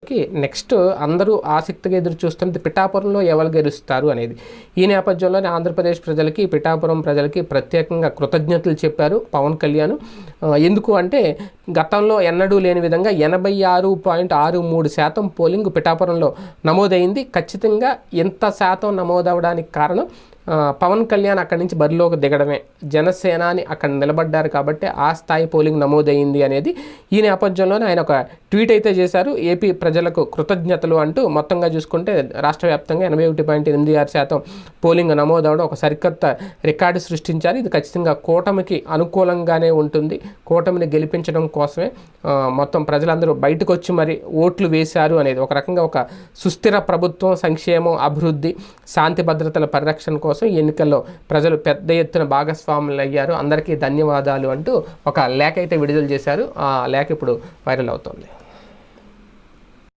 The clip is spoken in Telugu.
వచ్చేటప్పటికి నెక్స్ట్ అందరూ ఆసక్తిగా ఎదురు చూస్తున్నది పిఠాపురంలో ఎవరు గెలుస్తారు అనేది. ఈ నేపథ్యంలోనే ఆంధ్రప్రదేశ్ ప్రజలకి, పిఠాపురం ప్రజలకి ప్రత్యేకంగా కృతజ్ఞతలు చెప్పారు పవన్ కళ్యాణ్. ఎందుకు అంటే గతంలో ఎన్నడూ లేని విధంగా 86.63% పోలింగ్ పిఠాపురంలో నమోదైంది. ఖచ్చితంగా ఎంత శాతం నమోదవడానికి కారణం పవన్ కళ్యాణ్ అక్కడి నుంచి బరిలోకి దిగడమే. జనసేనాని అక్కడ నిలబడ్డారు కాబట్టి ఆ స్థాయి పోలింగ్ నమోదైంది అనేది. ఈ నేపథ్యంలోనే ఆయన ఒక ట్వీట్ అయితే చేశారు, ఏపీ ప్రజలకు కృతజ్ఞతలు అంటూ. మొత్తంగా చూసుకుంటే రాష్ట్ర వ్యాప్తంగా 81.86% పోలింగ్ నమోదవడం ఒక సరికొత్త రికార్డు సృష్టించారు. ఇది ఖచ్చితంగా కూటమికి అనుకూలంగానే ఉంటుంది. కూటమిని గెలిపించడం కోసమే మొత్తం ప్రజలందరూ బయటకు వచ్చి మరి ఓట్లు వేశారు అనేది. ఒక రకంగా ఒక సుస్థిర ప్రభుత్వం, సంక్షేమం, అభివృద్ధి, శాంతి భద్రతల పరిరక్షణ కోసం ఈ ఎన్నికల్లో ప్రజలు పెద్ద ఎత్తున భాగస్వాములు అయ్యారు. అందరికీ ధన్యవాదాలు అంటూ ఒక లేఖ అయితే విడుదల చేశారు. ఆ లేఖ ఇప్పుడు వైరల్ అవుతుంది.